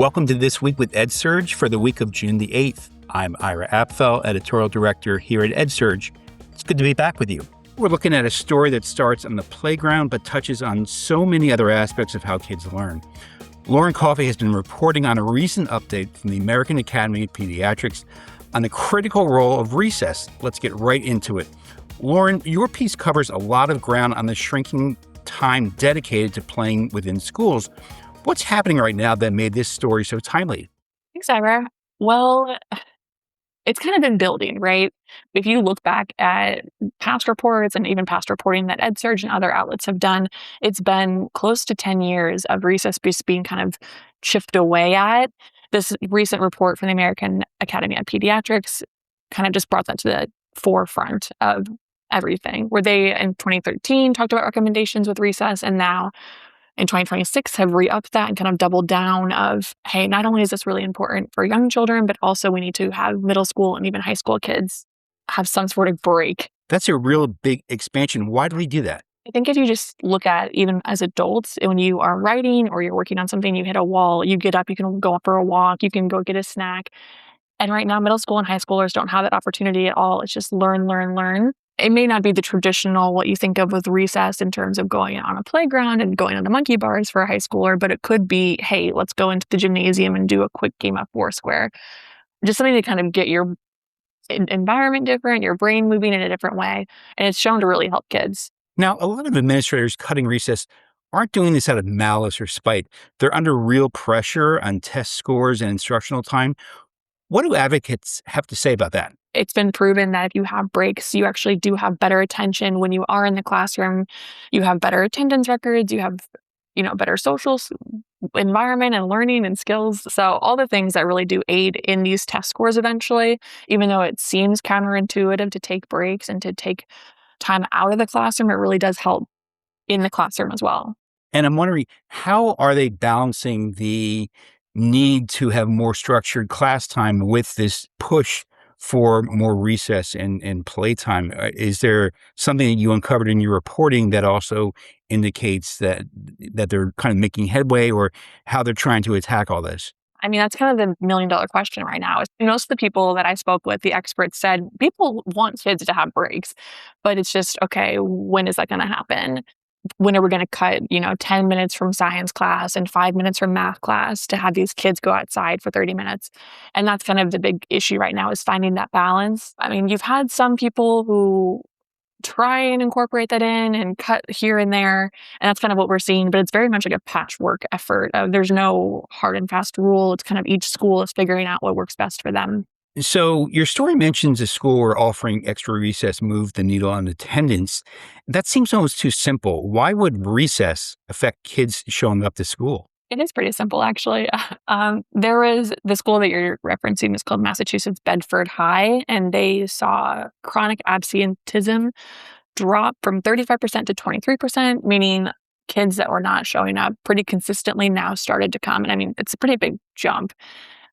Welcome to This Week with EdSurge for the week of June the 8th. I'm Ira Apfel, Editorial Director here at EdSurge. It's good to be back with you. We're looking at a story that starts on the playground but touches on so many other aspects of how kids learn. Lauren Coffey has been reporting on a recent update from the American Academy of Pediatrics on the critical role of recess. Let's get right into it. Lauren, your piece covers a lot of ground on the shrinking time dedicated to playing within schools. What's happening right now that made this story so timely? Thanks, Ira. Well, it's kind of been building, right? If you look back at past reports and even past reporting that EdSurge and other outlets have done, it's been close to 10 years of recess being kind of chipped away at. This recent report from the American Academy of Pediatrics kind of just brought that to the forefront of everything, where they in 2013 talked about recommendations with recess, and now in 2026 have re-upped that and kind of doubled down of, hey, not only is this really important for young children, but also we need to have middle school and even high school kids have some sort of break. That's a real big expansion. Why do we do that? I think if you just look at even as adults, when you are writing or you're working on something, you hit a wall, you get up, you can go up for a walk, you can go get a snack. And right now, middle school and high schoolers don't have that opportunity at all. It's just learn, learn, learn. It may not be the traditional, what you think of with recess in terms of going on a playground and going on the monkey bars for a high schooler, but it could be, hey, let's go into the gymnasium and do a quick game of Foursquare. Just something to kind of get your environment different, your brain moving in a different way. And it's shown to really help kids. Now, a lot of administrators cutting recess aren't doing this out of malice or spite. They're under real pressure on test scores and instructional time. What do advocates have to say about that? It's been proven that if you have breaks, you actually do have better attention when you are in the classroom. You have better attendance records. You have, better social environment and learning and skills. So all the things that really do aid in these test scores eventually, even though it seems counterintuitive to take breaks and to take time out of the classroom, it really does help in the classroom as well. And I'm wondering, how are they balancing the need to have more structured class time with this push for more recess and playtime? Is there something that you uncovered in your reporting that also indicates that they're kind of making headway, or how they're trying to attack all this? I mean, that's kind of the million-dollar question right now. Most of the people that I spoke with, the experts said, people want kids to have breaks, but it's just, okay, when is that going to happen? When are we going to cut, 10 minutes from science class and 5 minutes from math class to have these kids go outside for 30 minutes? And that's kind of the big issue right now, is finding that balance. I mean, you've had some people who try and incorporate that in and cut here and there, and that's kind of what we're seeing, but it's very much like a patchwork effort. There's no hard and fast rule. It's kind of each school is figuring out what works best for them. So your story mentions a school where offering extra recess moved the needle on attendance. That seems almost too simple. Why would recess affect kids showing up to school? It is pretty simple, actually. There is the school that you're referencing is called Massachusetts Bedford High, and they saw chronic absenteeism drop from 35% to 23%, meaning kids that were not showing up pretty consistently now started to come. And I mean, it's a pretty big jump.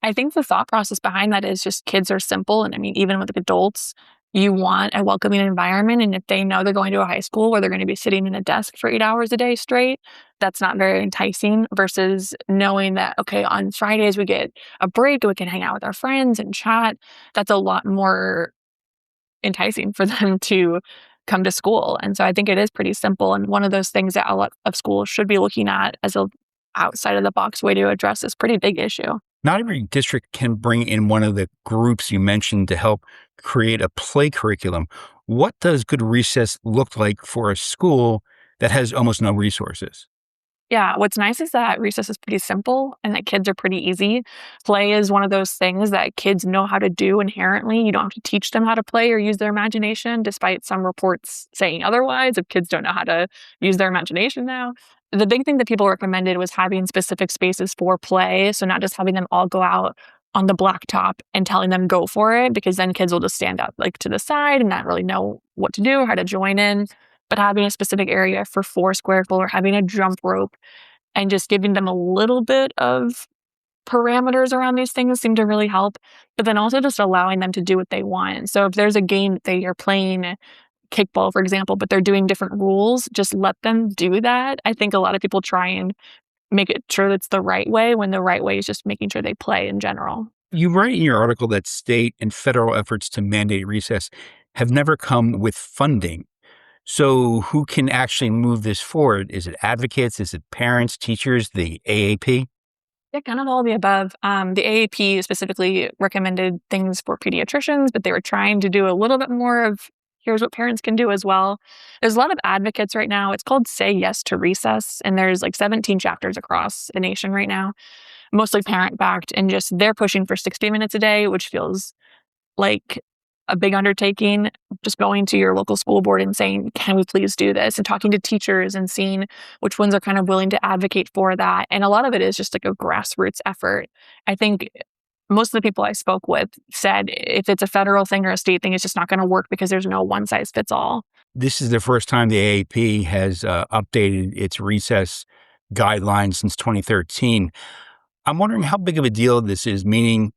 I think the thought process behind that is just kids are simple. And I mean, even with adults, you want a welcoming environment. And if they know they're going to a high school where they're going to be sitting in a desk for 8 hours a day straight, that's not very enticing versus knowing that, okay, on Fridays we get a break, we can hang out with our friends and chat. That's a lot more enticing for them to come to school. And so I think it is pretty simple. And one of those things that a lot of schools should be looking at as a outside of the box way to address this pretty big issue. Not every district can bring in one of the groups you mentioned to help create a play curriculum. What does good recess look like for a school that has almost no resources? Yeah, what's nice is that recess is pretty simple and that kids are pretty easy. Play is one of those things that kids know how to do inherently. You don't have to teach them how to play or use their imagination, despite some reports saying otherwise, if kids don't know how to use their imagination now. The big thing that people recommended was having specific spaces for play. So not just having them all go out on the blacktop and telling them go for it, because then kids will just stand up like to the side and not really know what to do or how to join in. But having a specific area for Foursquare or having a jump rope and just giving them a little bit of parameters around these things seem to really help. But then also just allowing them to do what they want. So if there's a game that they are playing, kickball, for example, but they're doing different rules, just let them do that. I think a lot of people try and make it sure it's the right way, when the right way is just making sure they play in general. You write in your article that state and federal efforts to mandate recess have never come with funding. So, who can actually move this forward? Is it advocates? Is it parents, teachers, the AAP? Yeah, kind of all of the above. The AAP specifically recommended things for pediatricians, but they were trying to do a little bit more of here's what parents can do as well. There's a lot of advocates right now. It's called Say Yes to Recess, and there's like 17 chapters across the nation right now, mostly parent backed, and just they're pushing for 60 minutes a day, which feels like a big undertaking. Just going to your local school board and saying, can we please do this? And talking to teachers and seeing which ones are kind of willing to advocate for that. And a lot of it is just like a grassroots effort. I think most of the people I spoke with said if it's a federal thing or a state thing, it's just not going to work because there's no one size fits all. This is the first time the AAP has updated its recess guidelines since 2013. I'm wondering how big of a deal this is, meaning,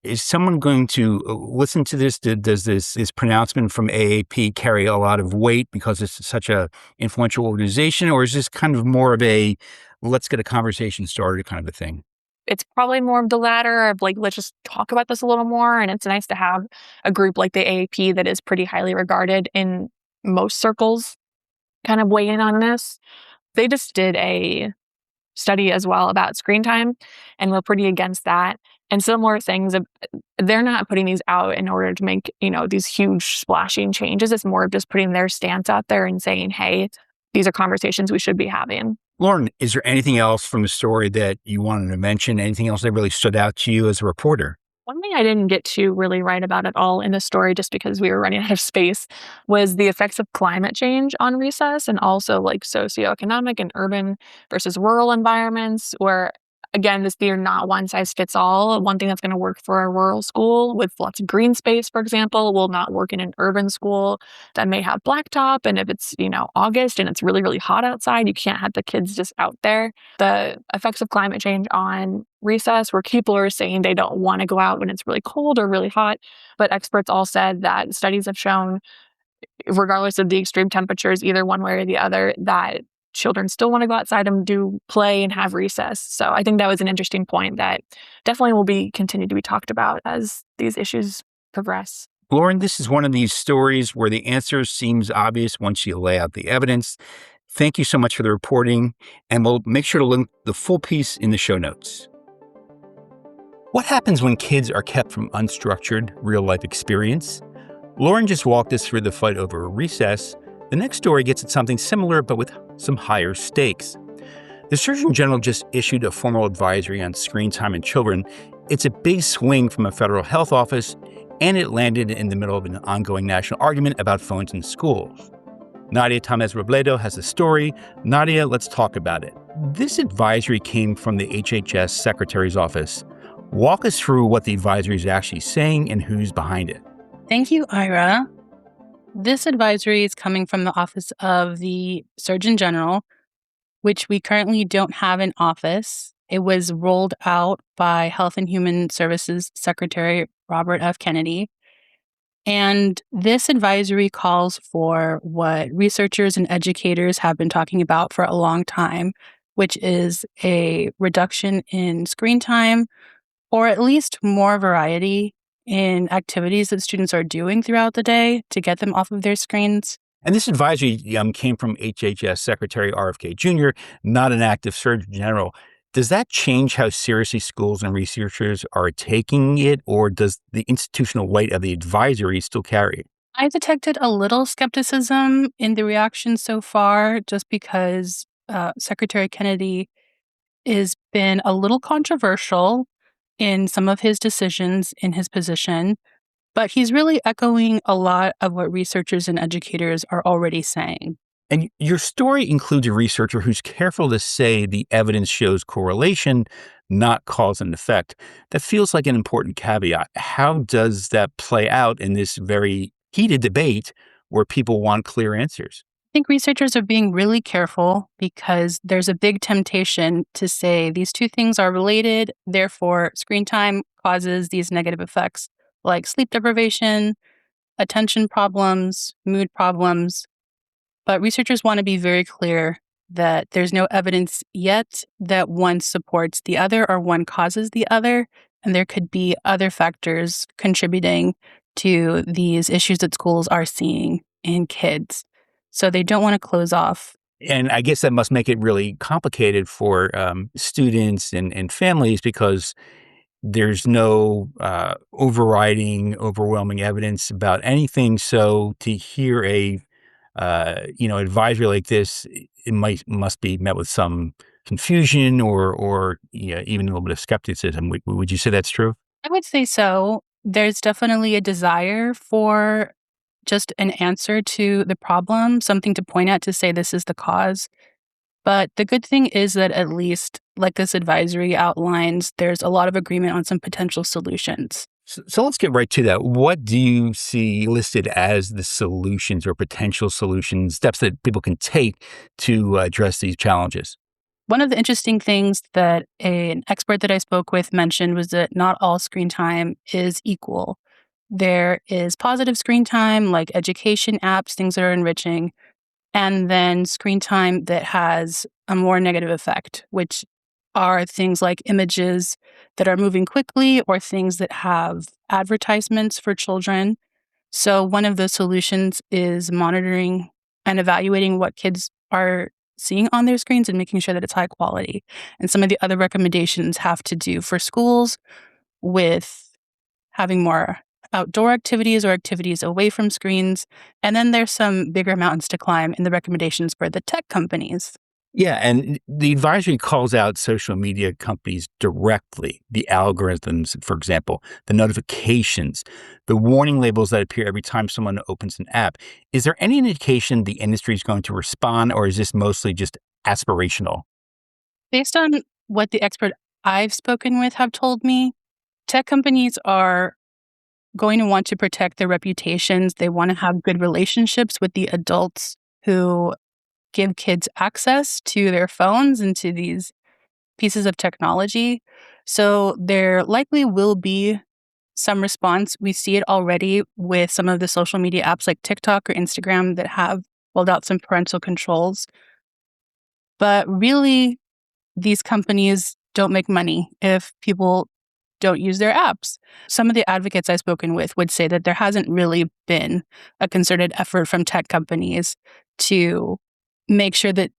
is someone going to listen to this? Does this pronouncement from AAP carry a lot of weight because it's such a influential organization, or is this kind of more of a let's get a conversation started kind of a thing? It's probably more of the latter of like, let's just talk about this a little more. And it's nice to have a group like the AAP that is pretty highly regarded in most circles kind of weigh in on this. They just did a study as well about screen time, and we're pretty against that. And similar things, they're not putting these out in order to make, these huge splashing changes. It's more of just putting their stance out there and saying, hey, these are conversations we should be having. Lauren, is there anything else from the story that you wanted to mention? Anything else that really stood out to you as a reporter? One thing I didn't get to really write about at all in the story, just because we were running out of space, was the effects of climate change on recess, and also like socioeconomic and urban versus rural environments where, again, they're not one size fits all. One thing that's going to work for a rural school with lots of green space, for example, will not work in an urban school that may have blacktop. And if it's, August and it's really, really hot outside, you can't have the kids just out there. The effects of climate change on recess, where people are saying they don't want to go out when it's really cold or really hot. But experts all said that studies have shown, regardless of the extreme temperatures, either one way or the other, that children still want to go outside and do play and have recess. So I think that was an interesting point that definitely will be continued to be talked about as these issues progress. Lauren, this is one of these stories where the answer seems obvious once you lay out the evidence. Thank you so much for the reporting, and we'll make sure to link the full piece in the show notes. What happens when kids are kept from unstructured, real-life experience? Lauren just walked us through the fight over recess. The next story gets at something similar, but with some higher stakes. The Surgeon General just issued a formal advisory on screen time in children. It's a big swing from a federal health office, and it landed in the middle of an ongoing national argument about phones in schools. Nadia Tamez-Robledo has the story. Nadia, let's talk about it. This advisory came from the HHS Secretary's office. Walk us through what the advisory is actually saying and who's behind it. Thank you, Ira. This advisory is coming from the Office of the Surgeon General, which we currently don't have in office. It was rolled out by Health and Human Services Secretary Robert F. Kennedy. And this advisory calls for what researchers and educators have been talking about for a long time, which is a reduction in screen time, or at least more variety in activities that students are doing throughout the day to get them off of their screens. And this advisory came from HHS Secretary RFK Jr., not an active Surgeon General. Does that change how seriously schools and researchers are taking it, or does the institutional weight of the advisory still carry? I detected a little skepticism in the reaction so far, just because Secretary Kennedy has been a little controversial in some of his decisions in his position, but he's really echoing a lot of what researchers and educators are already saying. And your story includes a researcher who's careful to say the evidence shows correlation, not cause and effect. That feels like an important caveat. How does that play out in this very heated debate where people want clear answers? I think researchers are being really careful because there's a big temptation to say these two things are related, therefore screen time causes these negative effects like sleep deprivation, attention problems, mood problems. But researchers want to be very clear that there's no evidence yet that one supports the other or one causes the other, and there could be other factors contributing to these issues that schools are seeing in kids. So they don't want to close off. And I guess that must make it really complicated for students and families because there's no overwhelming evidence about anything. So to hear a advisory like this, it must be met with some confusion or even a little bit of skepticism. Would you say that's true? I would say so. There's definitely a desire for just an answer to the problem, something to point at to say this is the cause. But the good thing is that at least, like this advisory outlines, there's a lot of agreement on some potential solutions. So let's get right to that. What do you see listed as the solutions or potential solutions, steps that people can take to address these challenges? One of the interesting things that an expert that I spoke with mentioned was that not all screen time is equal. There is positive screen time, like education apps, things that are enriching, and then screen time that has a more negative effect, which are things like images that are moving quickly or things that have advertisements for children. So one of the solutions is monitoring and evaluating what kids are seeing on their screens and making sure that it's high quality. And some of the other recommendations have to do for schools with having more outdoor activities or activities away from screens. And then there's some bigger mountains to climb in the recommendations for the tech companies. Yeah, and the advisory calls out social media companies directly, the algorithms, for example, the notifications, the warning labels that appear every time someone opens an app. Is there any indication the industry is going to respond, or is this mostly just aspirational? Based on what the expert I've spoken with have told me, tech companies are going to want to protect their reputations. They want to have good relationships with the adults who give kids access to their phones and to these pieces of technology. So there likely will be some response. We see it already with some of the social media apps like TikTok or Instagram that have rolled out some parental controls. But really, these companies don't make money if people don't use their apps. Some of the advocates I've spoken with would say that there hasn't really been a concerted effort from tech companies to make sure that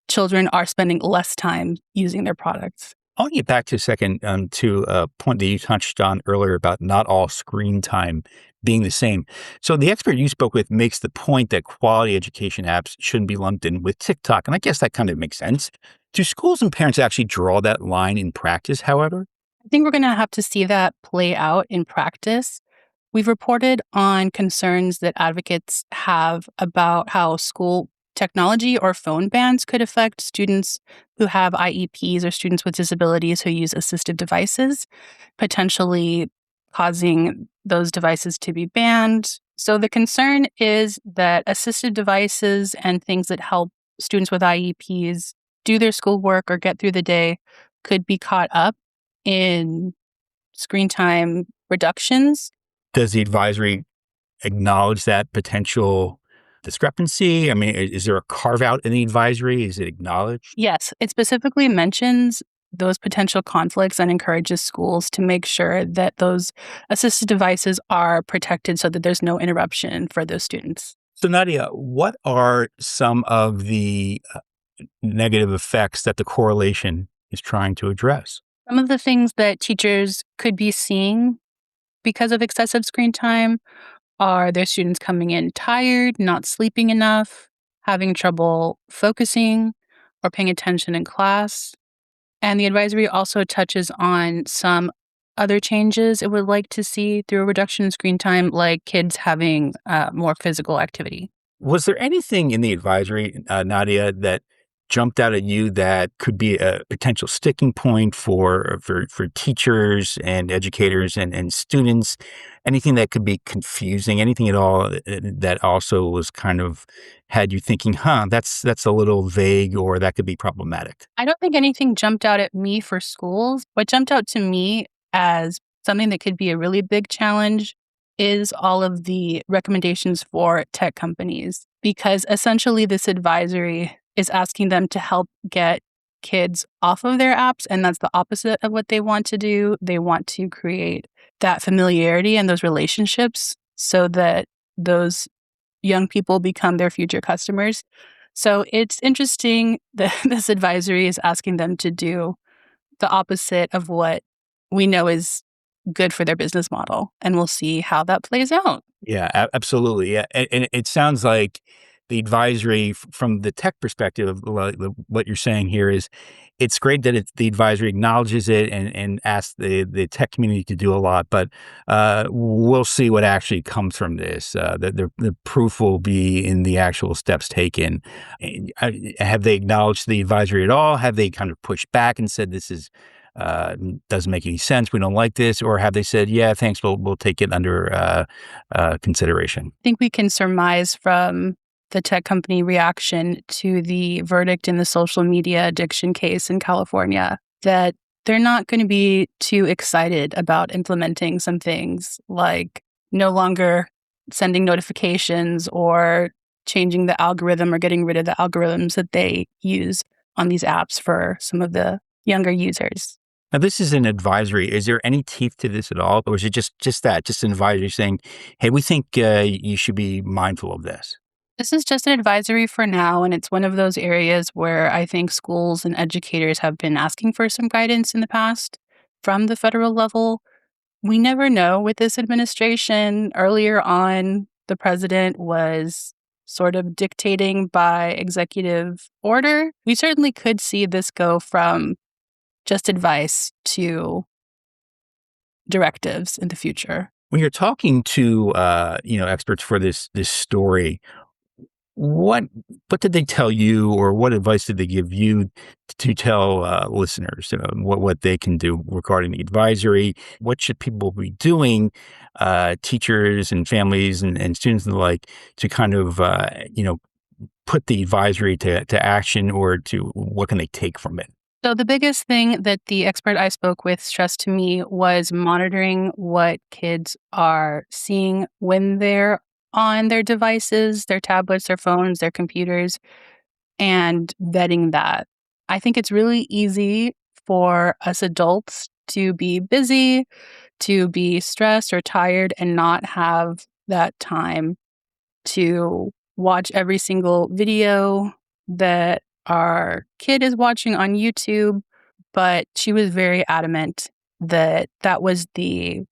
children are spending less time using their products. I want to get back to a second to a point that you touched on earlier about not all screen time being the same. So the expert you spoke with makes the point that quality education apps shouldn't be lumped in with TikTok. And I guess that kind of makes sense. Do schools and parents actually draw that line in practice, however? I think we're going to have to see that play out in practice. We've reported on concerns that advocates have about how school technology or phone bans could affect students who have IEPs or students with disabilities who use assistive devices, potentially causing those devices to be banned. So the concern is that assistive devices and things that help students with IEPs do their schoolwork or get through the day could be caught up in screen time reductions. Does the advisory acknowledge that potential discrepancy? I mean, is there a carve out in the advisory? Is it acknowledged? Yes, it specifically mentions those potential conflicts and encourages schools to make sure that those assistive devices are protected so that there's no interruption for those students. So, Nadia, what are some of the negative effects that the correlation is trying to address? Some of the things that teachers could be seeing because of excessive screen time are their students coming in tired, not sleeping enough, having trouble focusing or paying attention in class. And the advisory also touches on some other changes it would like to see through a reduction in screen time, like kids having more physical activity. Was there anything in the advisory, Nadia, that jumped out at you that could be a potential sticking point for teachers and educators and students? Anything that could be confusing? Anything at all that also was kind of had you thinking, that's a little vague, or that could be problematic? I don't think anything jumped out at me for schools. What jumped out to me as something that could be a really big challenge is all of the recommendations for tech companies, because essentially this advisory is asking them to help get kids off of their apps. And that's the opposite of what they want to do. They want to create that familiarity and those relationships so that those young people become their future customers. So it's interesting that this advisory is asking them to do the opposite of what we know is good for their business model. And we'll see how that plays out. Yeah, absolutely. Yeah. And it sounds like the advisory from the tech perspective of what you're saying here is it's great that the advisory acknowledges it and asks the tech community to do a lot, but we'll see what actually comes from this. The proof will be in the actual steps taken. Have they acknowledged the advisory at all? Have they kind of pushed back and said this is doesn't make any sense, we don't like this? Or have they said, yeah, thanks, we'll take it under consideration? I think we can surmise from the tech company reaction to the verdict in the social media addiction case in California that they're not going to be too excited about implementing some things like no longer sending notifications or changing the algorithm or getting rid of the algorithms that they use on these apps for some of the younger users. Now, this is an advisory. Is there any teeth to this at all? Or is it just an advisory saying, hey, we think you should be mindful of this? This is just an advisory for now, and it's one of those areas where I think schools and educators have been asking for some guidance in the past from the federal level. We never know with this administration. Earlier on, the president was sort of dictating by executive order. We certainly could see this go from just advice to directives in the future. When you're talking to experts for this story, what did they tell you, or what advice did they give you to tell listeners what they can do regarding the advisory? What should people be doing, teachers and families and students and the like, to kind of put the advisory to action, or to what can they take from it? So the biggest thing that the expert I spoke with stressed to me was monitoring what kids are seeing when they're on their devices, their tablets, their phones, their computers, and vetting that. I think it's really easy for us adults to be busy, to be stressed or tired, and not have that time to watch every single video that our kid is watching on YouTube. But she was very adamant that that was the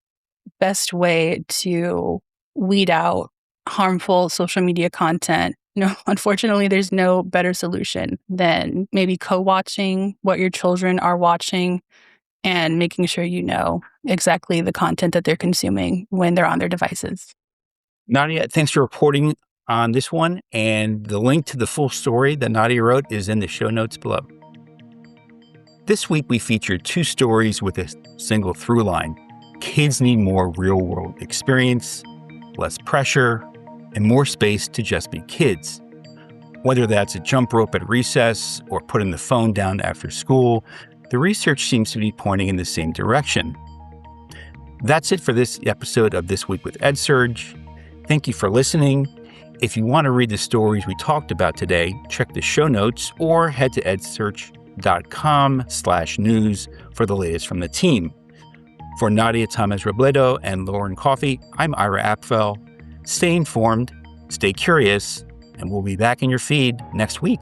best way to weed out harmful social media content. No, unfortunately, there's no better solution than maybe co-watching what your children are watching and making sure you know exactly the content that they're consuming when they're on their devices. Nadia, thanks for reporting on this one. And the link to the full story that Nadia wrote is in the show notes below. This week, we featured two stories with a single through line. Kids need more real-world experience, less pressure, and more space to just be kids. Whether that's a jump rope at recess or putting the phone down after school, the research seems to be pointing in the same direction. That's it for this episode of This Week with EdSurge. Thank you for listening. If you want to read the stories we talked about today, check the show notes or head to edsurge.com/news for the latest from the team. For Nadia, Tamez-Robledo, and Lauren Coffey, I'm Ira Apfel. Stay informed, stay curious, and we'll be back in your feed next week.